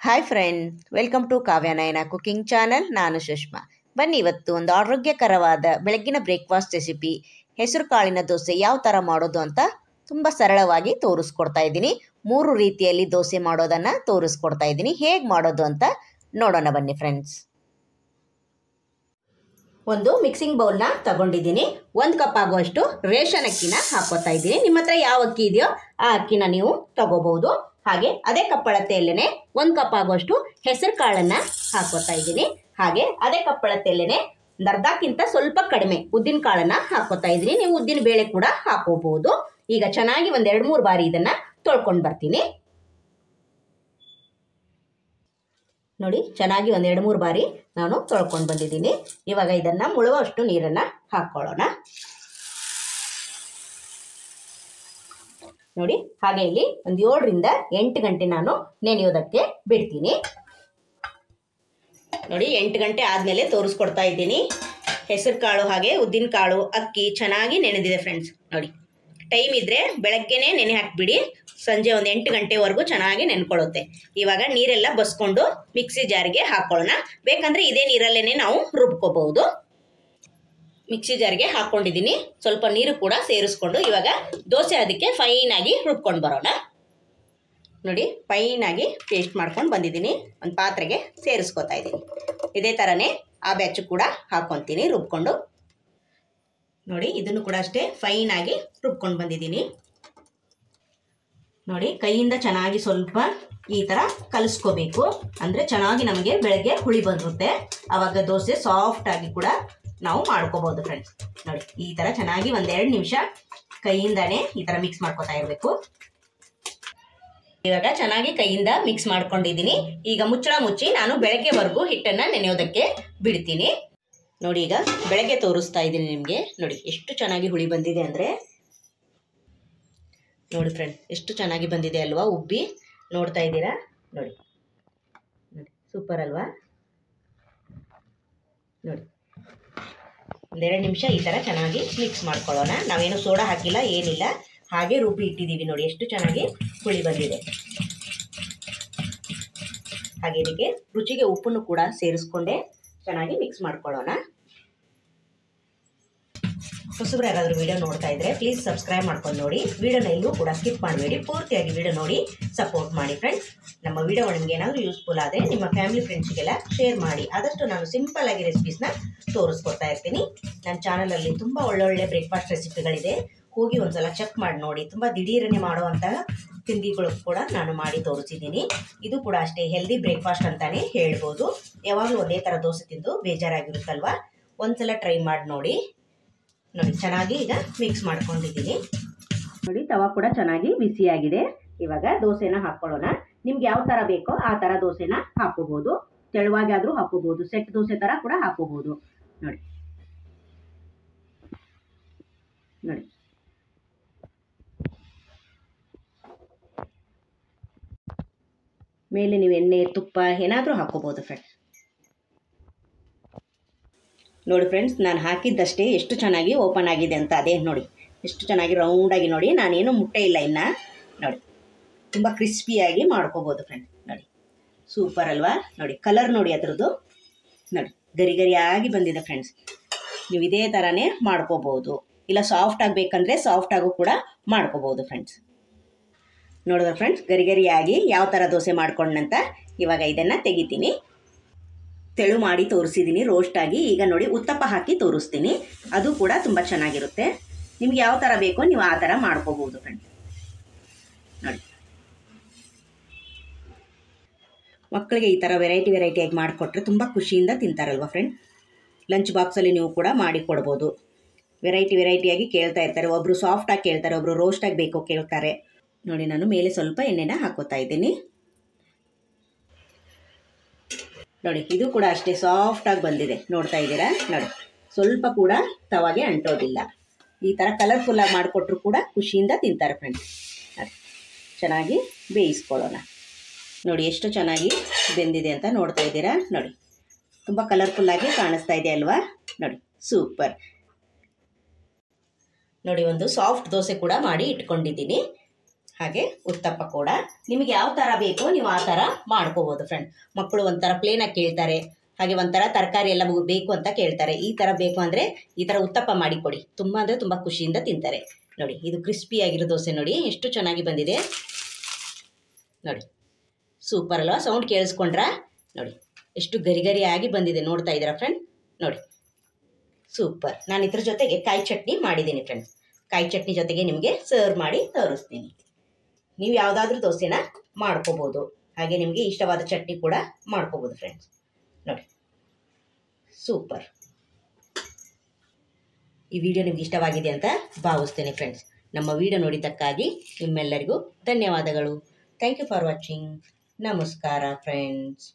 Hi friend, welcome to Kavya Nayana cooking channel. ನಾನು ಸುಷ್ಮಾ. ಬನ್ನಿ, ಇವತ್ತು ಒಂದು ಆರೋಗ್ಯಕರವಾದ ಬೆಳಗ್ಗಿನ ಬ್ರೇಕ್ಫಾಸ್ಟ್ ರೆಸಿಪಿ ಹೆಸರು ಕಾಳಿನ ದೋಸೆ ಯಾವ ಥರ ಮಾಡೋದು ಅಂತ ತುಂಬ ಸರಳವಾಗಿ ತೋರಿಸ್ಕೊಡ್ತಾ ಇದ್ದೀನಿ. 3 ರೀತಿಯಲ್ಲಿ ದೋಸೆ ಮಾಡೋದನ್ನು ತೋರಿಸ್ಕೊಡ್ತಾ ಇದ್ದೀನಿ. ಹೇಗೆ ಮಾಡೋದು ಅಂತ ನೋಡೋಣ ಬನ್ನಿ ಫ್ರೆಂಡ್ಸ್. ಒಂದು ಮಿಕ್ಸಿಂಗ್ ಬೌಲ್ನ ತಗೊಂಡಿದ್ದೀನಿ. 1 ಕಪ್ ಆಗುವಷ್ಟು ರೇಷನ್ ಅಕ್ಕಿನ ಹಾಕೋತಾ ಇದ್ದೀನಿ. ನಿಮ್ಮ ಹತ್ರ ಯಾವ ಅಕ್ಕಿ ಇದೆಯೋ ಆ ಅಕ್ಕಿನ ನೀವು ತಗೋಬಹುದು. ಹಾಗೆ ಅದೇ ಕಪ್ ಅಳತೆಯಲ್ಲೇ 1 ಕಪ್ ಆಗುವಷ್ಟು ಹೆಸರು ಕಾಳನ್ನು ಹಾಕೋತಾ ಇದ್ದೀನಿ. ಹಾಗೆ ಅದೇ ಕಪ್ ಅಳತೆಯಲ್ಲೇ ಅರ್ಧಕ್ಕಿಂತ ಸ್ವಲ್ಪ ಕಡಿಮೆ ಉದ್ದಿನ ಕಾಳನ್ನು ಹಾಕೋತಾ ಇದ್ದೀನಿ. ನೀವು ಉದ್ದಿನ ಬೇಳೆ ಕೂಡ ಹಾಕೋಬಹುದು. ಈಗ ಚೆನ್ನಾಗಿ 2-3 ಬಾರಿ ಇದನ್ನು ತೊಳ್ಕೊಂಡು ಬರ್ತೀನಿ. ನೋಡಿ, ಚೆನ್ನಾಗಿ 2-3 ಬಾರಿ ನಾನು ತೊಳ್ಕೊಂಡು ಬಂದಿದ್ದೀನಿ. ಇವಾಗ ಇದನ್ನು ಮುಳುವಷ್ಟು ನೀರನ್ನು ಹಾಕ್ಕೊಳ್ಳೋಣ. ನೋಡಿ, ಹಾಗೆ ಇಲ್ಲಿ 7 ರಿಂದ 8 ಗಂಟೆ ನಾನು ನೆನೆಯೋದಕ್ಕೆ ಬಿಡ್ತೀನಿ. ನೋಡಿ, 8 ಗಂಟೆ ಆದಮೇಲೆ ತೋರಿಸ್ಕೊಡ್ತಾ ಇದ್ದೀನಿ. ಹೆಸರು ಕಾಳು ಹಾಗೆ ಉದ್ದಿನ ಕಾಳು ಅಕ್ಕಿ ಚೆನ್ನಾಗಿ ನೆನೆದಿದೆ ಫ್ರೆಂಡ್ಸ್. ನೋಡಿ, ಟೈಮ್ ಇದ್ದರೆ ಬೆಳಗ್ಗೆನೇ ನೆನೆ ಹಾಕಿಬಿಡಿ. ಸಂಜೆ 8 ಗಂಟೆವರೆಗೂ ಚೆನ್ನಾಗಿ ನೆನ್ಕೊಳ್ಳುತ್ತೆ. ಇವಾಗ ನೀರೆಲ್ಲ ಬಸ್ಕೊಂಡು ಮಿಕ್ಸಿ ಜಾರಿಗೆ ಹಾಕ್ಕೊಳ್ಳೋಣ. ಬೇಕಂದರೆ ಇದೇ ನೀರಲ್ಲೇ ನಾವು ರುಬ್ಕೋಬಹುದು. ಮಿಕ್ಸಿ ಜಾರಿಗೆ ಹಾಕ್ಕೊಂಡಿದ್ದೀನಿ. ಸ್ವಲ್ಪ ನೀರು ಕೂಡ ಸೇರಿಸ್ಕೊಂಡು ಇವಾಗ ದೋಸೆ ಅದಕ್ಕೆ ಫೈನಾಗಿ ರುಬ್ಕೊಂಡು ಬರೋಣ. ನೋಡಿ, ಫೈನಾಗಿ ಪೇಸ್ಟ್ ಮಾಡ್ಕೊಂಡು ಬಂದಿದ್ದೀನಿ. ಒಂದು ಪಾತ್ರೆಗೆ ಸೇರಿಸ್ಕೊತಾ ಇದ್ದೀನಿ. ಇದೇ ಥರನೇ ಆ ಬ್ಯಾಚು ಕೂಡ ಹಾಕ್ಕೊತೀನಿ ರುಬ್ಕೊಂಡು. ನೋಡಿ, ಇದನ್ನು ಕೂಡ ಅಷ್ಟೇ ಫೈನಾಗಿ ರುಬ್ಕೊಂಡು ಬಂದಿದ್ದೀನಿ. ನೋಡಿ, ಕೈಯಿಂದ ಚೆನ್ನಾಗಿ ಸ್ವಲ್ಪ ಈ ಥರ ಕಲಿಸ್ಕೋಬೇಕು. ಅಂದರೆ ಚೆನ್ನಾಗಿ ನಮಗೆ ಬೆಳಗ್ಗೆ ಹುಳಿ ಬಂದಿರುತ್ತೆ. ಆವಾಗ ದೋಸೆ ಸಾಫ್ಟಾಗಿ ಕೂಡ ನಾವು ಮಾಡ್ಕೋಬಹುದು ಫ್ರೆಂಡ್ಸ್. ನೋಡಿ, ಈ ಥರ ಚೆನ್ನಾಗಿ 1-2 ನಿಮಿಷ ಕೈಯಿಂದಾನೇ ಈ ಥರ ಮಿಕ್ಸ್ ಮಾಡ್ಕೊತಾ ಇರಬೇಕು. ಇವಾಗ ಚೆನ್ನಾಗಿ ಕೈಯಿಂದ ಮಿಕ್ಸ್ ಮಾಡ್ಕೊಂಡಿದ್ದೀನಿ. ಈಗ ಮುಚ್ಚಳ ಮುಚ್ಚಿ ನಾನು ಬೆಳಗ್ಗೆವರೆಗೂ ಹಿಟ್ಟನ್ನು ನೆನೆಯೋದಕ್ಕೆ ಬಿಡ್ತೀನಿ. ನೋಡಿ, ಈಗ ಬೆಳಗ್ಗೆ ತೋರಿಸ್ತಾ ಇದ್ದೀನಿ ನಿಮಗೆ. ನೋಡಿ, ಎಷ್ಟು ಚೆನ್ನಾಗಿ ಹುಳಿ ಬಂದಿದೆ ಅಂದರೆ. ನೋಡಿ ಫ್ರೆಂಡ್, ಎಷ್ಟು ಚೆನ್ನಾಗಿ ಬಂದಿದೆ ಅಲ್ವಾ, ಉಬ್ಬಿ ನೋಡ್ತಾ ಇದ್ದೀರಾ. ನೋಡಿ ನೋಡಿ, ಸೂಪರ್ ಅಲ್ವಾ. ನೋಡಿ, 1-2 ನಿಮಿಷ ಈ ಥರ ಚೆನ್ನಾಗಿ ಮಿಕ್ಸ್ ಮಾಡ್ಕೊಳ್ಳೋಣ. ನಾವೇನು ಸೋಡಾ ಹಾಕಿಲ್ಲ, ಏನಿಲ್ಲ, ಹಾಗೆ ರುಬ್ಬಿ ಇಟ್ಟಿದ್ದೀವಿ. ನೋಡಿ, ಎಷ್ಟು ಚೆನ್ನಾಗಿ ಹುಳಿ ಬಂದಿದೆ. ಹಾಗೆ ಇದಕ್ಕೆ ರುಚಿಗೆ ಉಪ್ಪನ್ನು ಕೂಡ ಸೇರಿಸ್ಕೊಂಡೆ ಚೆನ್ನಾಗಿ ಮಿಕ್ಸ್ ಮಾಡ್ಕೊಳ್ಳೋಣ. ಹೊಸಬ್ರು ಯಾರಾದರೂ ವಿಡಿಯೋ ನೋಡ್ತಾ ಇದ್ದರೆ ಪ್ಲೀಸ್ ಸಬ್ಸ್ಕ್ರೈಬ್ ಮಾಡ್ಕೊಂಡು ನೋಡಿ. ವಿಡಿಯೋನ ಎಲ್ಲೂ ಕೂಡ ಸ್ಕಿಪ್ ಮಾಡಬೇಡಿ, ಪೂರ್ತಿಯಾಗಿ ವಿಡಿಯೋ ನೋಡಿ ಸಪೋರ್ಟ್ ಮಾಡಿ ಫ್ರೆಂಡ್ಸ್. ನಮ್ಮ ವಿಡಿಯೋ ನಿಮ್ಗೆ ಏನಾದರೂ ಯೂಸ್ಫುಲ್ ಆದರೆ ನಿಮ್ಮ ಫ್ಯಾಮಿಲಿ ಫ್ರೆಂಡ್ಸ್ಗೆಲ್ಲ ಶೇರ್ ಮಾಡಿ. ಆದಷ್ಟು ನಾನು ಸಿಂಪಲ್ ಆಗಿ ರೆಸಿಪೀಸ್ನ ತೋರಿಸ್ಕೊಡ್ತಾ ಇರ್ತೀನಿ. ನನ್ನ ಚಾನಲಲ್ಲಿ ತುಂಬ ಒಳ್ಳೊಳ್ಳೆ ಬ್ರೇಕ್ಫಾಸ್ಟ್ ರೆಸಿಪಿಗಳಿದೆ. ಹೋಗಿ ಒಂದ್ಸಲ ಚೆಕ್ ಮಾಡಿ ನೋಡಿ. ತುಂಬ ದಿಢೀರನೆ ಮಾಡುವಂತಹ ತಿಂಡಿಗಳು ಕೂಡ ನಾನು ಮಾಡಿ ತೋರಿಸಿದ್ದೀನಿ. ಇದು ಕೂಡ ಅಷ್ಟೇ ಹೆಲ್ದಿ ಬ್ರೇಕ್ಫಾಸ್ಟ್ ಅಂತಾನೆ ಹೇಳ್ಬೋದು. ಯಾವಾಗಲೂ ಒಂದೇ ಥರ ದೋಸೆ ತಿಂದು ಬೇಜಾರಾಗಿರುತ್ತಲ್ವ, ಒಂದ್ಸಲ ಟ್ರೈ ಮಾಡಿ ನೋಡಿ. ನೋಡಿ, ಚೆನ್ನಾಗಿ ಈಗ ಮಿಕ್ಸ್ ಮಾಡ್ಕೊಂಡಿದ್ದೀನಿ. ನೋಡಿ, ತವಾ ಕೂಡ ಚೆನ್ನಾಗಿ ಬಿಸಿಯಾಗಿದೆ. ಇವಾಗ ದೋಸೆನ ಹಾಕ್ಕೊಳ್ಳೋಣ. ನಿಮ್ಗೆ ಯಾವ ಥರ ಬೇಕೋ ಆ ಥರ ದೋಸೆನ ಹಾಕೋಬಹುದು. ತೆಳುವಾಗಿ ಆದರೂ ಹಾಕೋಬಹುದು, ಸೆಟ್ ದೋಸೆ ಥರ ಕೂಡ ಹಾಕೋಬಹುದು. ನೋಡಿ ನೋಡಿ, ಮೇಲೆ ನೀವು ಎಣ್ಣೆ ತುಪ್ಪ ಏನಾದರೂ ಹಾಕೋಬಹುದು ಫ್ರೆಂಡ್ಸ್. ನೋಡಿ ಫ್ರೆಂಡ್ಸ್, ನಾನು ಹಾಕಿದ್ದಷ್ಟೇ ಎಷ್ಟು ಚೆನ್ನಾಗಿ ಓಪನ್ ಆಗಿದೆ ಅಂತ. ಅದೇ ನೋಡಿ, ಎಷ್ಟು ಚೆನ್ನಾಗಿ ರೌಂಡಾಗಿ. ನೋಡಿ, ನಾನೇನು ಮುಟ್ಟೆ ಇಲ್ಲ ಇನ್ನು. ನೋಡಿ, ತುಂಬ ಕ್ರಿಸ್ಪಿಯಾಗಿ ಮಾಡ್ಕೋಬೋದು ಫ್ರೆಂಡ್ಸ್. ನೋಡಿ, ಸೂಪರ್ ಅಲ್ವಾ. ನೋಡಿ, ಕಲರ್ ನೋಡಿ ಅದರದ್ದು. ನೋಡಿ, ಗರಿ ಗರಿಯಾಗಿ ಬಂದಿದೆ ಫ್ರೆಂಡ್ಸ್. ನೀವು ಇದೇ ಥರನೇ ಮಾಡ್ಕೋಬೋದು. ಇಲ್ಲ ಸಾಫ್ಟ್ ಆಗಬೇಕಂದ್ರೆ ಸಾಫ್ಟಾಗೂ ಕೂಡ ಮಾಡ್ಕೋಬೋದು ಫ್ರೆಂಡ್ಸ್. ನೋಡಿದ್ರೆ ಫ್ರೆಂಡ್ಸ್, ಗರಿ ಗರಿಯಾಗಿ ಯಾವ ಥರ ದೋಸೆ ಮಾಡ್ಕೊಂಡಂತ. ಇವಾಗ ಇದನ್ನು ತೆಗಿತೀನಿ. ತೆಳು ಮಾಡಿ ತೋರಿಸಿದ್ದೀನಿ ರೋಸ್ಟಾಗಿ. ಈಗ ನೋಡಿ, ಉತ್ತಪ್ಪ ಹಾಕಿ ತೋರಿಸ್ತೀನಿ. ಅದು ಕೂಡ ತುಂಬ ಚೆನ್ನಾಗಿರುತ್ತೆ. ನಿಮ್ಗೆ ಯಾವ ಥರ ಬೇಕೋ ನೀವು ಆ ಥರ ಮಾಡ್ಕೋಬೋದು ಫ್ರೆಂಡ್ಸ್. ನೋಡಿ, ಮಕ್ಕಳಿಗೆ ಈ ಥರ ವೆರೈಟಿಯಾಗಿ ಮಾಡಿಕೊಟ್ರೆ ತುಂಬ ಖುಷಿಯಿಂದ ತಿಂತಾರಲ್ವ ಫ್ರೆಂಡ್. ಲಂಚ್ ಬಾಕ್ಸಲ್ಲಿ ನೀವು ಕೂಡ ಮಾಡಿ ಕೊಡ್ಬೋದು. ವೆರೈಟಿಯಾಗಿ ಕೇಳ್ತಾ ಇರ್ತಾರೆ. ಒಬ್ಬರು ಸಾಫ್ಟಾಗಿ ಕೇಳ್ತಾರೆ, ಒಬ್ಬರು ರೋಸ್ಟಾಗಿ ಬೇಕೋ ಕೇಳ್ತಾರೆ. ನೋಡಿ, ನಾನು ಮೇಲೆ ಸ್ವಲ್ಪ ಎಣ್ಣೆನ ಹಾಕೋತಾ ಇದ್ದೀನಿ. ನೋಡಿ, ಇದು ಕೂಡ ಅಷ್ಟೇ ಸಾಫ್ಟಾಗಿ ಬಂದಿದೆ. ನೋಡ್ತಾ ಇದ್ದೀರಾ. ನೋಡಿ, ಸ್ವಲ್ಪ ಕೂಡ ತವಾಗೆ ಅಂಟೋದಿಲ್ಲ. ಈ ಥರ ಕಲರ್ಫುಲ್ಲಾಗಿ ಮಾಡಿಕೊಟ್ರು ಕೂಡ ಖುಷಿಯಿಂದ ತಿಂತಾರೆ ಫ್ರೆಂಡ್ಸ್. ನೋಡಿ, ಚೆನ್ನಾಗಿ ಬೇಯಿಸ್ಕೊಳ್ಳೋಣ. ನೋಡಿ, ಎಷ್ಟು ಚೆನ್ನಾಗಿ ಬೆಂದಿದೆ ಅಂತ ನೋಡ್ತಾ ಇದ್ದೀರಾ. ನೋಡಿ, ತುಂಬ ಕಲರ್ಫುಲ್ಲಾಗಿ ಕಾಣಿಸ್ತಾ ಇದೆ ಅಲ್ವಾ. ನೋಡಿ, ಸೂಪರ್. ನೋಡಿ, ಒಂದು ಸಾಫ್ಟ್ ದೋಸೆ ಕೂಡ ಮಾಡಿ ಇಟ್ಕೊಂಡಿದ್ದೀನಿ. ಹಾಗೆ ಉತ್ತಪ್ಪ ಕೂಡ ನಿಮಗೆ ಯಾವ ಥರ ಬೇಕೋ ನೀವು ಆ ಥರ ಮಾಡ್ಕೋಬೋದು ಫ್ರೆಂಡ್. ಮಕ್ಕಳು ಒಂಥರ ಪ್ಲೇನಾಗಿ ಕೇಳ್ತಾರೆ, ಹಾಗೆ ಒಂಥರ ತರಕಾರಿ ಎಲ್ಲ ಬೇಕು ಅಂತ ಕೇಳ್ತಾರೆ. ಈ ಥರ ಬೇಕು ಅಂದರೆ ಈ ಥರ ಉತ್ತಪ್ಪ ಮಾಡಿಕೊಡಿ, ತುಂಬ ಅಂದರೆ ತುಂಬ ಖುಷಿಯಿಂದ ತಿಂತಾರೆ. ನೋಡಿ ಇದು ಕ್ರಿಸ್ಪಿಯಾಗಿರೋ ದೋಸೆ ನೋಡಿ ಎಷ್ಟು ಚೆನ್ನಾಗಿ ಬಂದಿದೆ ನೋಡಿ. ಸೂಪರ್ ಅಲ್ವಾ? ಸೌಂಡ್ ಕೇಳಿಸ್ಕೊಂಡ್ರಾ? ನೋಡಿ ಎಷ್ಟು ಗರಿ ಗರಿಯಾಗಿ ಬಂದಿದೆ, ನೋಡ್ತಾ ಇದ್ದೀರಾ ಫ್ರೆಂಡ್? ನೋಡಿ ಸೂಪರ್. ನಾನು ಇದ್ರ ಜೊತೆಗೆ ಕಾಯಿ ಚಟ್ನಿ ಮಾಡಿದ್ದೀನಿ ಫ್ರೆಂಡ್ಸ್. ಕಾಯಿ ಚಟ್ನಿ ಜೊತೆಗೆ ನಿಮಗೆ ಸರ್ವ್ ಮಾಡಿ ತೋರಿಸ್ತೀನಿ. ನೀವು ಯಾವುದಾದ್ರೂ ದೋಸೆನ ಮಾಡ್ಕೋಬೋದು, ಹಾಗೆ ನಿಮಗೆ ಇಷ್ಟವಾದ ಚಟ್ನಿ ಕೂಡ ಮಾಡ್ಕೋಬೋದು ಫ್ರೆಂಡ್ಸ್. ನೋಡಿ ಸೂಪರ್. ಈ ವಿಡಿಯೋ ನಿಮ್ಗೆ ಇಷ್ಟವಾಗಿದೆ ಅಂತ ಭಾವಿಸ್ತೇನೆ ಫ್ರೆಂಡ್ಸ್. ನಮ್ಮ ವಿಡಿಯೋ ನೋಡಿದ್ದಕ್ಕಾಗಿ ನಿಮ್ಮೆಲ್ಲರಿಗೂ ಧನ್ಯವಾದಗಳು. Thank you for watching. ನಮಸ್ಕಾರ ಫ್ರೆಂಡ್ಸ್.